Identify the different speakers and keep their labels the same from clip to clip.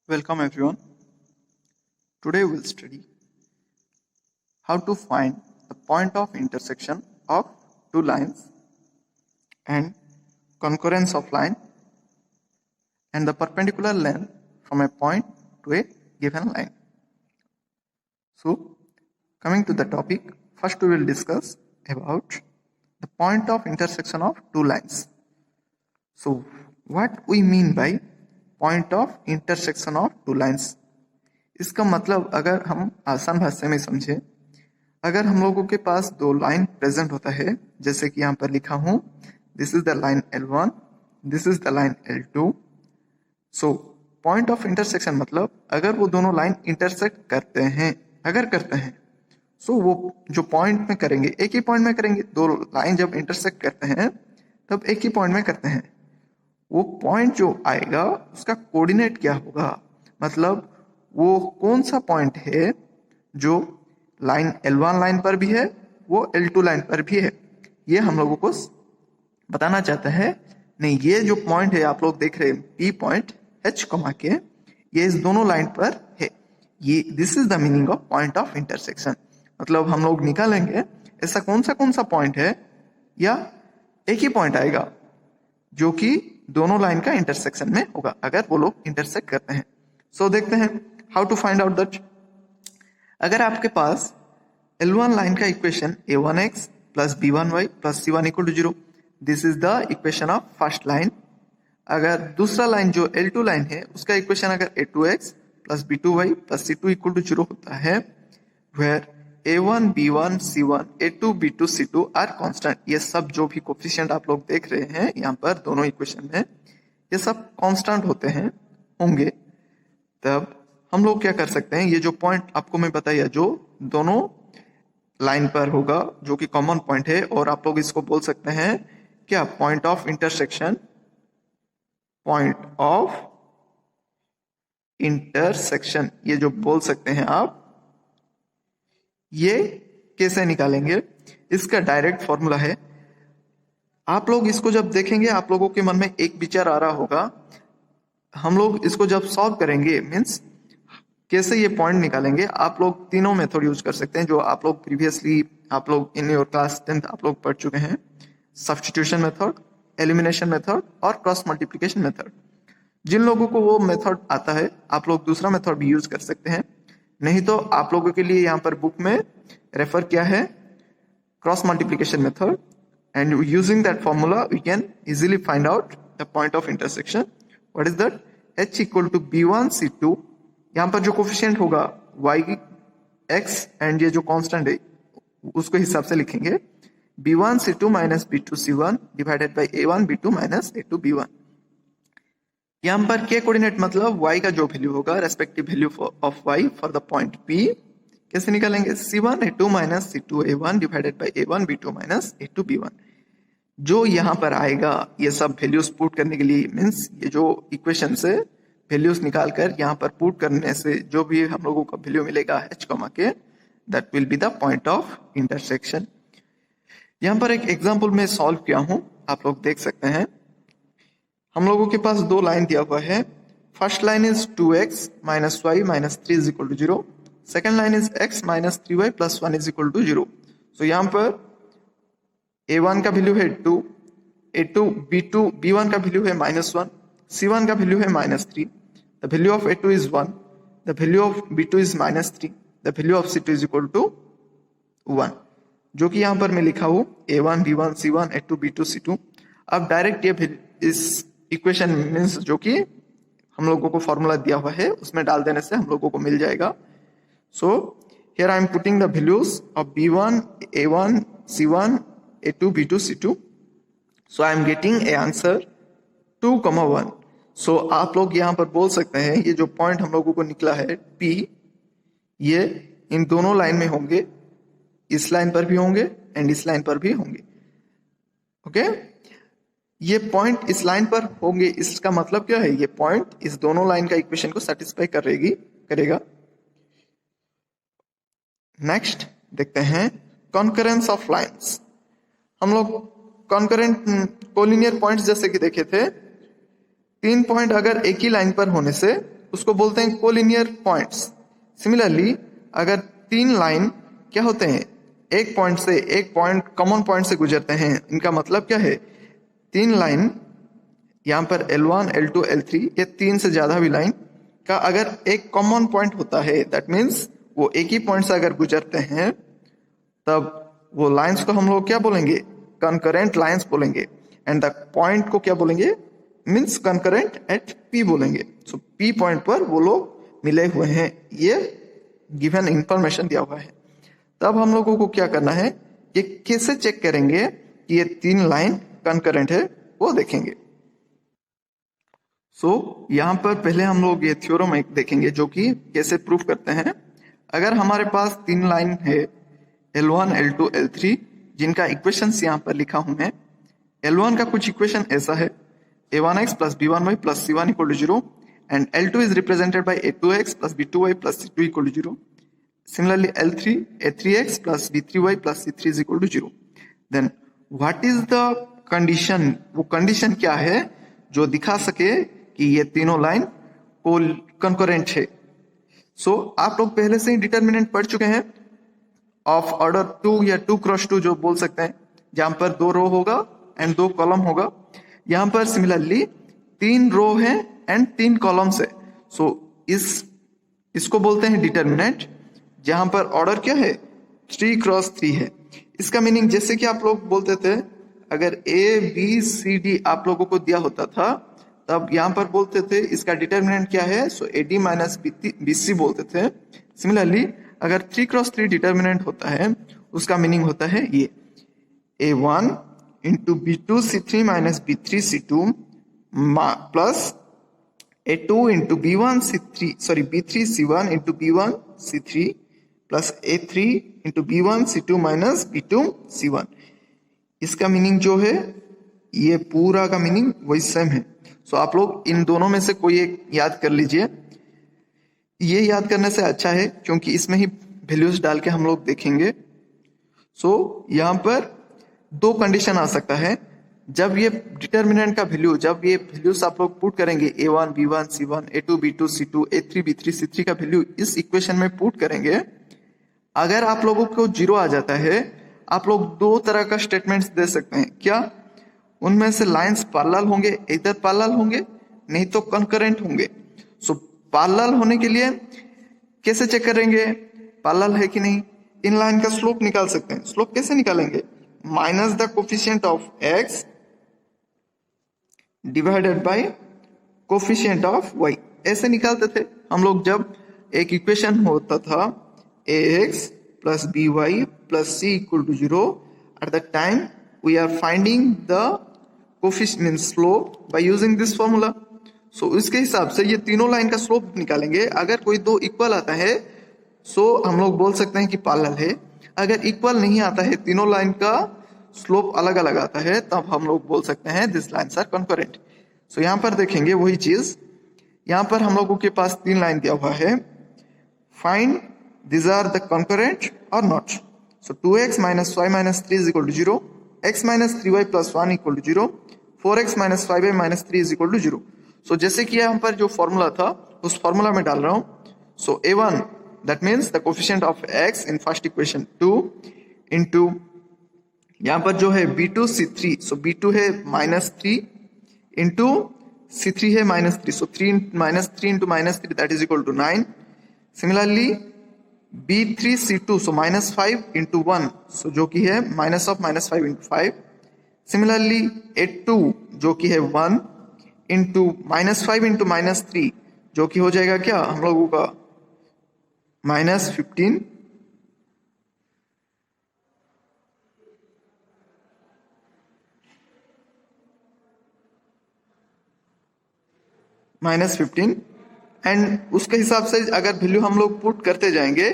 Speaker 1: Welcome everyone. Today we'll study how to find the point of intersection of two lines and concurrence of line and the perpendicular length from a point to a given line. So, coming to the topic, first we will discuss about the point of intersection of two lines. So, what we mean by point of intersection of two lines? इसका मतलब अगर हम आसान भाषा में समझे, अगर हम लोगों के पास दो लाइन प्रेजेंट होता है, जैसे कि यहाँ पर लिखा हूं, this is the line L1, this is the line L2. So point of intersection मतलब अगर वो दोनों लाइन इंटरसेक्ट करते हैं, अगर करते हैं, सो वो जो पॉइंट में करेंगे एक ही पॉइंट में करेंगे. दो लाइन जब इंटरसेक्ट करते हैं तब एक ही पॉइंट में करते हैं. वो पॉइंट जो आएगा उसका कोऑर्डिनेट क्या होगा, मतलब वो कौन सा पॉइंट है जो लाइन L1 लाइन पर भी है, वो L2 लाइन पर भी है, ये हम लोगों को बताना चाहता है. नहीं, ये जो पॉइंट है आप लोग देख रहे हैं P पॉइंट H कमा के, ये इस दोनों लाइन पर है. ये this is the meaning of point of intersection. मतलब हम लोग निकालेंगे ऐसा कौन सा पॉइंट है या एक ही पॉइंट आएगा जो कि दोनों लाइन का इंटरसेक्शन में होगा अगर वो लोग इंटरसेक्ट करते हैं. सो देखते हैं how to find out that. अगर आपके पास L1 लाइन का equation A1x plus B1y plus C1 equal to 0, this is the equation of first line. अगर दूसरा लाइन जो L2 लाइन है उसका इक्वेशन अगर A2x plus B2y plus C2 equal to 0 होता है, where A1 B1 C1 A2 B2 C2 are constant. ये सब जो भी कोफिशिएंट आप लोग देख रहे हैं यहाँ पर दोनों इक्वेशन में, ये सब कांस्टेंट होंगे, तब हम लोग क्या कर सकते हैं, ये जो पॉइंट आपको मैं बताया जो दोनों लाइन पर होगा जो कि कॉमन पॉइंट है, और आप लोग इसको बोल सकते हैं क्या, point of intersection. Point of intersection ये जो बोल सकते हैं आप. ये कैसे निकालेंगे, इसका डायरेक्ट फॉर्मूला है. आप लोग इसको जब देखेंगे आप लोगों के मन में एक विचार आ रहा होगा, हम लोग इसको जब सॉल्व करेंगे मीन्स कैसे ये पॉइंट निकालेंगे. आप लोग तीनों मेथड यूज कर सकते हैं जो आप लोग प्रीवियसली आप लोग इन योर क्लास 10th आप लोग पढ़ चुके हैं. सब्स्टिट्यूशन मेथड, एलिमिनेशन मेथड और क्रॉस मल्टीप्लिकेशन मेथड. जिन लोगों को वो मेथड आता है आप लोग दूसरा मेथड भी यूज कर सकते हैं. नहीं तो आप लोगों के लिए यहाँ पर बुक में रेफर किया है cross multiplication method, and using that formula we can easily find out the point of intersection. What is that, H equal to B1 C2. यहाँ पर जो कोफिशिएंट होगा y x एंड ये जो कांस्टेंट है उसको हिसाब से लिखेंगे B1 C2 minus B2 C1 divided by A1 B2 minus A2 B1. यहाँ पर के कोऑर्डिनेट मतलब y का जो वैल्यू होगा respective value of y for the point P कैसे निकालेंगे, C1 A2 minus C2 A1 divided by A1 B2 minus A2 B1. जो यहाँ पर आएगा ये सब वैल्यूज पुट करने के लिए, मीन्स ये जो इक्वेशन से वैल्यूज निकाल कर यहाँ पर पुट करने से जो भी हम लोगों का वैल्यू मिलेगा H कमा के, that will be the point of intersection. यहाँ पर एक एग्जांपल में सॉल्व किया हूँ, आप लोग देख सकते हैं. हम लोगों के पास दो लाइन दिया हुआ है. First line is 2x minus Y minus 3 is equal to 0. Second line is x minus 3y plus 1 is equal to 0. So यहाँ पर A1 का वैल्यू है 2, A2 B2 B1 का वैल्यू है माइनस 1, C1 का वैल्यू है minus 3. The value of A2 is 1, the value of B2 is minus 3, the value of C2 is equal to 1, जो कि यहाँ पर मैं लिखा हूँ A1 B1 C1 A2 B2 C2. अब डायरेक्ट ये इस इक्वेशन मीन्स जो कि हम लोगों को फॉर्मूला दिया हुआ है उसमें डाल देने से हम लोगों को मिल जाएगा. So here I am putting the values of B1 A1 C1 A2 B2 C2. So I am getting A answer 2,1. सो आप लोग यहाँ पर बोल सकते हैं ये जो पॉइंट हम लोगों को निकला है P, ये इन दोनों लाइन में होंगे, इस लाइन पर भी होंगे एंड इस लाइन पर भी होंगे. ओके ये पॉइंट इस लाइन पर होंगे, इसका मतलब क्या है, ये पॉइंट इस दोनों लाइन का इक्वेशन को सेटिस्फाई करेगा. नेक्स्ट देखते हैं कॉन्करेंस ऑफ लाइंस. हम लोग कॉन्करेंट कोलिनियर पॉइंट्स जैसे कि देखे थे, 3 पॉइंट अगर एक ही लाइन पर होने से उसको बोलते हैं कोलिनियर पॉइंट्स। सिमिलरली अगर तीन लाइन क्या होते हैं, एक पॉइंट से एक पॉइंट कॉमन पॉइंट से गुजरते हैं, इनका मतलब क्या है, तीन लाइन यहाँ पर L1, L2, L3 ये तीन से ज्यादा भी लाइन का अगर एक कॉमन पॉइंट होता है, दैट मीन्स वो एक ही पॉइंट से अगर गुजरते हैं, तब वो लाइंस को हम लोग क्या बोलेंगे, कंकरेंट लाइंस बोलेंगे। एंड द पॉइंट को क्या बोलेंगे, मीन्स कंकरेंट एट P बोलेंगे। सो P पॉइंट पर वो लोग मिले हुए हैं, ये गिवन इंफॉर्मेशन दिया हुआ है। तब हम लोगों को क्या करना है, ये कैसे चेक करेंगे कि ये तीन लाइन कंकरेंट है, वो देखेंगे। यहाँ पर पहले हम लोग ये थ्योरम एक देखेंगे जो कि कैसे प्रूफ करते हैं। अगर हमारे पास तीन लाइन है L1, L2, L3 जिनका इक्वेशंस यहाँ पर लिखा हूं मैं। L1 का कुछ इक्वेशन ऐसा है, a1x plus b1y plus c1 equal to 0 and L2 is represented by a2x plus b2y plus c2 equal to 0. Similarly L3 a3x plus b3y plus c3 is equal to 0. Then what is the condition, वो condition क्या है जो दिखा सके कि ये तीनों line को कंकरेंट है। आप लोग पहले से ही डिटर्मिनेंट पढ़ चुके हैं ऑफ ऑर्डर 2 या 2 क्रॉस 2 जो बोल सकते हैं, जहां पर 2 रो होगा एंड 2 कॉलम होगा। यहां पर सिमिलरली 3 रो है एंड 3 कॉलम्स है। इसको बोलते हैं डिटर्मिनेंट, जहां पर ऑर्डर क्या है, 3 क्रॉस 3 है। इसका मीनिंग जैसे कि आप लोग बोलते थे, अगर ABCD आप लोगों को दिया होता था, तब यहां पर बोलते थे इसका डिटर्मिनेंट क्या है, AD माइनस BC बोलते थे। सिमिलरली अगर 3 क्रॉस 3 डिटर्मिनेंट होता है, उसका मीनिंग होता है ये A1 into B2 C3 minus B3 C2 plus A2 into B1 C3 B3 C1 into B1 C3 plus A3 into B1 C2 minus B2 C1। इसका मीनिंग जो है, ये पूरा का मीनिंग वही सेम है। आप लोग इन दोनों में से कोई एक याद कर लीजिए। ये याद करने से अच्छा है क्योंकि इसमें ही वैल्यूज डाल के हम लोग देखेंगे। यहाँ पर 2 कंडीशन आ सकता है। जब ये डिटर्मिनेंट का वैल्यू, जब ये वैल्यूज आप लोग पुट करेंगे, A1 B1 C1 A2 B2 C2 A3 B3 C3 का वैल्यू इस इक्वेशन में पुट करेंगे, अगर आप लोगों को 0 आ जाता है, आप लोग 2 तरह का स्टेटमेंट्स दे सकते हैं। क्या? उनमें से लाइंस पैरेलल होंगे, इधर पैरेलल होंगे, नहीं तो कंकरेंट होंगे। पैरेलल होने के लिए कैसे चेक करेंगे पैरेलल है कि नहीं? इन लाइन का स्लोप निकाल सकते हैं। स्लोप कैसे निकालेंगे? Minus the coefficient of x divided by coefficient of y, ऐसे निकालते थे हम लोग। जब एक इक्वेशन होता था ax plus by plus c equal to 0, at that time we are finding the coefficient means slope by using this formula. इसके हिसाब से ये तीनों लाइन का स्लोप निकालेंगे। अगर कोई 2 इक्वल आता है, हम लोग बोल सकते हैं कि पैरेलल है। अगर इक्वल नहीं आता है, तीनों लाइन का स्लोप अलग अलग आता है, तब हम लोग बोल सकते हैं दिस लाइन्स आर कंकरेंट। यहाँ पर देखेंगे वही चीज। यहाँ पर हम लोगों के पास 3 लाइन दिया हुआ है, find these are the concurrent or not. 2x minus y minus 3 is equal to 0, x minus 3y plus 1 equal to 0, 4x minus 5y minus 3 is equal to 0. जैसे कि यहाँ पर जो फॉर्मूला था, उस फॉर्मूला में डाल रहा हूँ। A1 that means the coefficient of x in first equation 2 into यहाँ पर जो है B2 C3, B2 है -3 into C3 है -3, 3 -3 into -3 that is equal to 9. Similarly B3 C2, -5 into 1, जो कि है -5 into 5. Similarly A2 जो कि है 1 into -5 into -3, जो कि हो जाएगा क्या हम लोगों का -15. -15 एंड उसके हिसाब से अगर वैल्यू हम लोग पुट करते जाएंगे,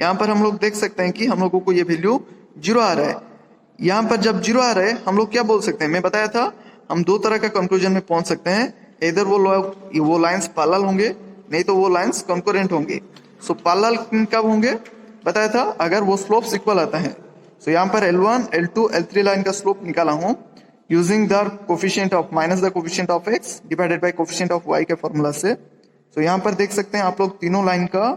Speaker 1: यहाँ पर हम लोग देख सकते हैं कि हम लोगों को ये वैल्यू 0 आ रहा है। यहाँ पर जब 0 आ रहा है, हम लोग क्या बोल सकते हैं? मैं बताया था हम 2 तरह का कंक्लूजन में पहुंच सकते हैं। इधर वो लाइंस पैरेलल होंगे, नहीं तो वो लाइंस कंकरेंट होंगे। पैरेलल कब होंगे बताया था? अगर वो स्लोप्स इक्वल आता है। यहाँ पर L1, L2, L3 लाइन का स्लोप निकाला हूँ using the coefficient of minus the coefficient of x divided by coefficient of y के फॉर्मूला से। सो यहाँ पर देख सकते हैं आप लोग तीनों लाइन का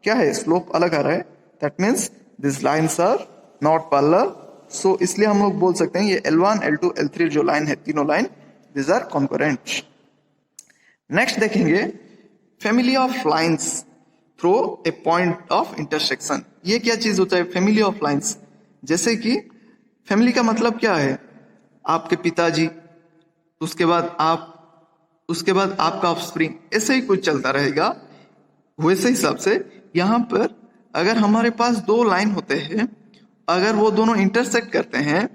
Speaker 1: क्या है, स्लोप अलग आ रहा है। That means this lines are not parallel. So इसलिए हम लोग बोल सकते हैं ये L1, L2, L3 जो लाइन है, तीनों line this are concurrent. Next देखेंगे family of lines through a point of intersection. ये क्या चीज होता है फैमिली ऑफ लाइन्स? जैसे कि फैमिली का मतलब क्या है, आपके पिताजी, उसके बाद आप, उसके बाद आपका ऑफस्प्रिंग, ऐसे ही कुछ चलता रहेगा। वैसे हिसाब से यहाँ पर अगर हमारे पास दो लाइन होते हैं, अगर वो दोनों इंटरसेक्ट करते हैं,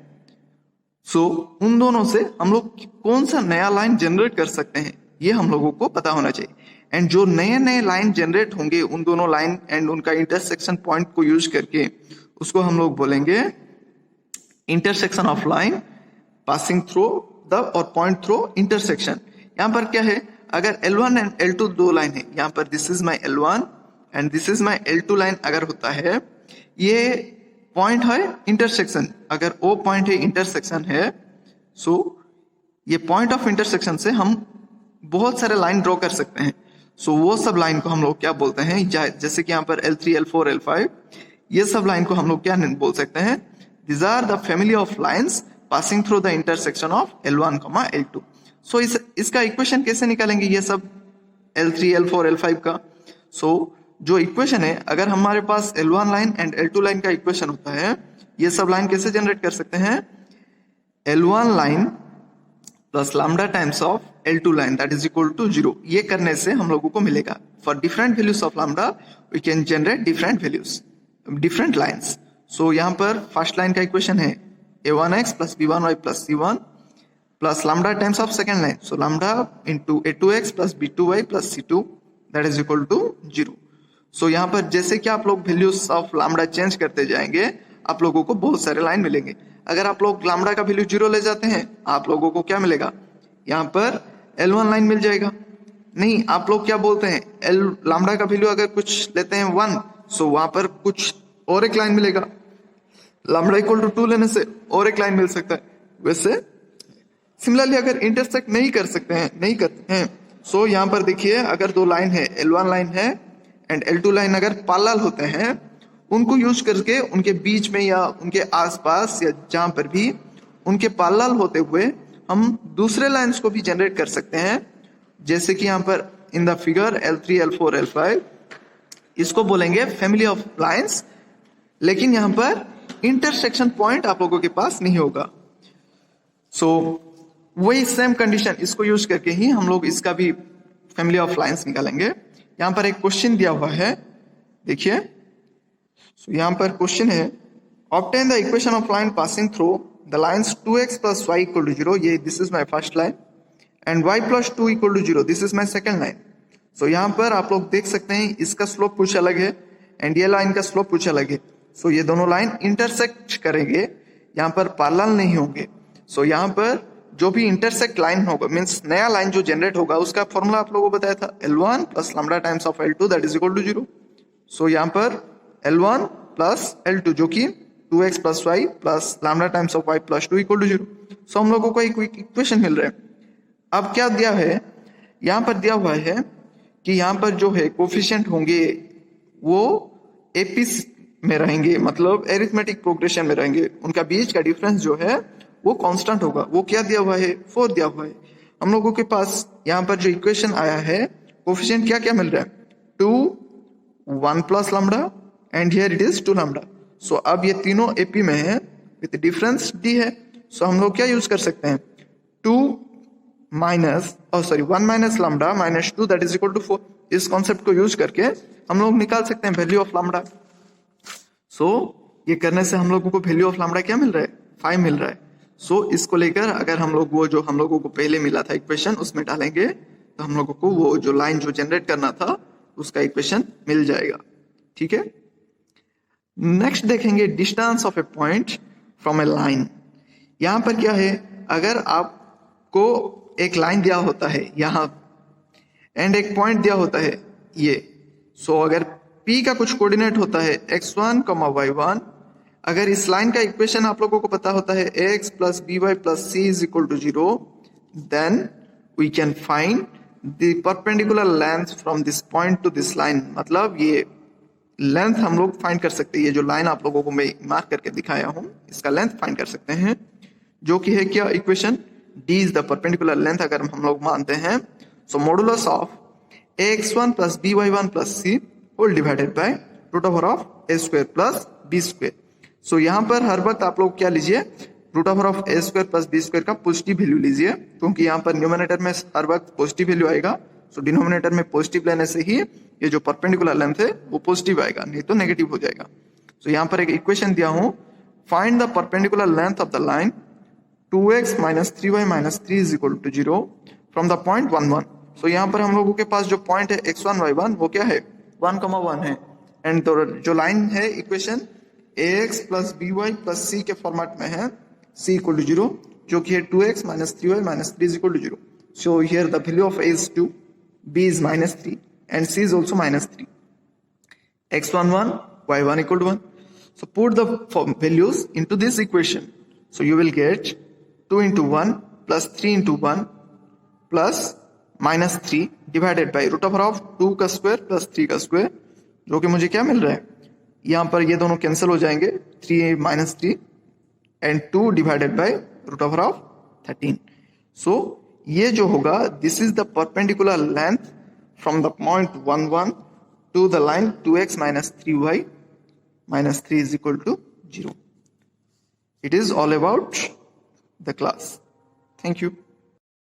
Speaker 1: सो उन दोनों से हम लोग कौन सा नया लाइन जनरेट कर सकते हैं, ये हम लोगों को पता होना चाहिए। एंड जो नए नए लाइन जनरेट होंगे उन दोनों लाइन एंड उनका इंटरसेक्शन पॉइंट को यूज करके, उसको हम लोग बोलेंगे intersection of line passing through the और पॉइंट थ्रू इंटरसेक्शन। यहाँ पर क्या है, अगर L1 एंड L2 दो लाइन है, यहाँ पर this is my L1 and this is my L2 line अगर होता है, ये पॉइंट है इंटरसेक्शन, अगर ओ पॉइंट है इंटरसेक्शन है, सो ये पॉइंट ऑफ इंटरसेक्शन से हम बहुत सारे लाइन ड्रॉ कर सकते हैं। सो वो सब लाइन को हम लोग क्या बोलते हैं, जैसे कि यहाँ पर L3, L4, L5, ये सब लाइन को हम लोग क्या बोल सकते हैं, this are the family of lines passing through the intersection of L1, L2। So इसका इक्वेशन कैसे निकालेंगे ये सब L3, L4, L5 का? सो जो इक्वेशन है, अगर हमारे पास L1 line and L2 line का इक्वेशन होता है, ये सब लाइन कैसे जनरेट कर सकते हैं, L1 line plus lambda times of L2 line that is equal to 0। ये करने से हम लोगों को मिलेगा for different values of lambda we can generate different values, different lines. So यहाँ पर फर्स्ट लाइन का इक्वेशन है A1x plus B1y plus C1 plus lambda times of second line, so lambda into A2x plus B2y plus C2 that is equal to 0। So यहाँ पर जैसे कि आप लोग वैल्यूज ऑफ लैम्डा चेंज करते जाएंगे, आप लोगों को बहुत सारे लाइन मिलेंगे। अगर आप लोग लैम्डा का वैल्यू 0 ले जाते हैं, आप लोगों को क्या मिलेगा, यहाँ पर L1 लाइन मिल जाएगा। नहीं, आप लोग क्या बोलते हैं, लैम्डा का वैल्यू अगर कुछ लेते हैं 1, सो वहां पर कुछ और एक लाइन मिलेगा। लैम्डा इक्वल टू 2 लेने से और एक लाइन मिल सकता है। वैसे सिमिलरली अगर इंटरसेक्ट नहीं करते हैं, सो यहाँ पर देखिए अगर दो लाइन है, L1 लाइन है एंड L2 लाइन अगर पैरेलल होते हैं, उनको यूज करके उनके बीच में या उनके आसपास या जहां पर भी उनके पैरेलल होते हुए हम दूसरे लाइंस को भी जनरेट कर सकते हैं। जैसे कि यहाँ पर in the figure L3, L4, L5, इसको बोलेंगे फैमिली ऑफ लाइंस, लेकिन यहाँ पर इंटरसेक्शन पॉइंट आप लोगों के पास नहीं होगा। सो वही सेम कंडीशन, इसको यूज करके ही हम लोग इसका भी फैमिली ऑफ लाइंस निकालेंगे। यहाँ पर एक क्वेश्चन दिया हुआ है, देखिए। सो यहाँ पर क्वेश्चन है, obtain the equation of line passing through the lines 2x plus y equal to 0, ये this is my first line, and y plus 2 equal to 0, this is my second line. So यहाँ पर आप लोग देख सकते हैं इसका स्लोप कुछ अलग है एंड ये लाइन का स्लोप कुछ अलग है। सो ये दोनों लाइन इंटरसेक्ट करेंगे, यहाँ पर पैरेलल नहीं होंगे। सो यहाँ पर जो भी इंटरसेक्ट लाइन होगा, मीन्स नया लाइन जो जनरेट होगा, उसका फॉर्मूला आप लोगों को बताया था L1 plus lambda times of L2 that is equal to 0। So यहाँ पर L1 प्लस L2 जो कि 2x plus y plus lambda times of y plus 2 equal to 0। So हम लोगों को एक इक्वेशन मिल रहा है। अब क्या दिया है, यहाँ पर दिया हुआ है कि यहाँ पर जो है कोफिशिएंट होंगे वो एपी में रहेंगे, मतलब एरिथमेटिक प्रोग्रेशन में रहेंगे, उनका बीच का डिफरेंस जो है वो कांस्टेंट होगा। वो क्या दिया हुआ है, 4 दिया हुआ है। हम लोगों के पास यहाँ पर जो इक्वेशन आया है, कोफिशिएंट क्या क्या मिल रहा है, 2, 1 plus lambda and here it is 2 lambda. So अब ये तीनों एपी में है विथ डिफरेंस डी है। सो हम लोग क्या यूज कर सकते हैं, 1 minus lambda minus 2 that is equal to 4। इस कॉन्सेप्ट को यूज करके हम लोग निकाल सकते हैं वैल्यू ऑफ लैम्डा। सो ये करने से हम लोगों को वैल्यू ऑफ लैम्डा क्या मिल रहा है, 5 मिल रहा है। सो इसको लेकर अगर हम लोग वो जो हम लोगों को पहले मिला था इक्वेशन उसमें डालेंगे, तो हम लोगों को वो जो लाइन जो जनरेट करना था उसका इक्वेशन मिल जाएगा। ठीक है, नेक्स्ट देखेंगे distance of A point from A line. यहां पर क्या है, अगर आपको एक लाइन दिया होता है यहां एंड एक पॉइंट दिया होता है ये, सो अगर P का कुछ कोऑर्डिनेट होता है x1, y1, अगर इस लाइन का इक्वेशन आप लोगों को पता होता है ax plus by plus c is equal to 0, then we can find the perpendicular length from this point to this line, मतलब ये लेंथ हम लोग फाइंड कर सकते हैं। ये जो लाइन आप लोगों को मैं मार्क करके दिखाया हूं, इसका लेंथ फाइंड कर सकते हैं, जो कि है क्या equation, d is the perpendicular length अगर हम लोग मानते हैं। So modulus of ax1 plus by1 plus c whole divided by root over of a square plus b square. So यहाँ पर हर वक्त आप लोग क्या लीजिए, root over of a square plus b square का पॉजिटिव वैल्यू लीजिए, क्योंकि यहाँ पर न्यूमरेटर में हर वक्त पॉजिटिव वैल्यू आएगा। सो डिनोमिनेटर में पॉजिटिव लेने से ही ये जो परपेंडिकुलर लेंथ है वो पॉजिटिव आएगा, नहीं तो नेगेटिव हो जाएगा। सो यहाँ पर एक इक्वेशन दिया हूं, find the perpendicular length of the line 2x minus 3y minus 3 is equal to 0 from the point 1 1। So यहाँ पर हम लोगों के पास जो पॉइंट है x1 y1 वो क्या है 1,1 है, एंड जो लाइन है equation ax plus by plus c के फॉर्मेट में है, c इक्वल टू 0, जो कि है 2x minus 3y minus 3 is equal to 0। So here the value of a is 2, b is minus 3 and c is also minus 3. x1 1, y1 equal to 1. So put the values into this equation. So you will get 2 into 1 plus 3 into 1 plus minus 3 divided by root over of 2 का square plus 3 का square, जो कि मुझे क्या मिल रहा है, यहाँ पर ये दोनों कैंसिल हो जाएंगे, 3 minus 3 and 2 divided by root over of 13. So ये जो होगा, this is the perpendicular length from the point 1 1 to the line 2x minus 3y minus 3 is equal to 0. It is all about the class. Thank you.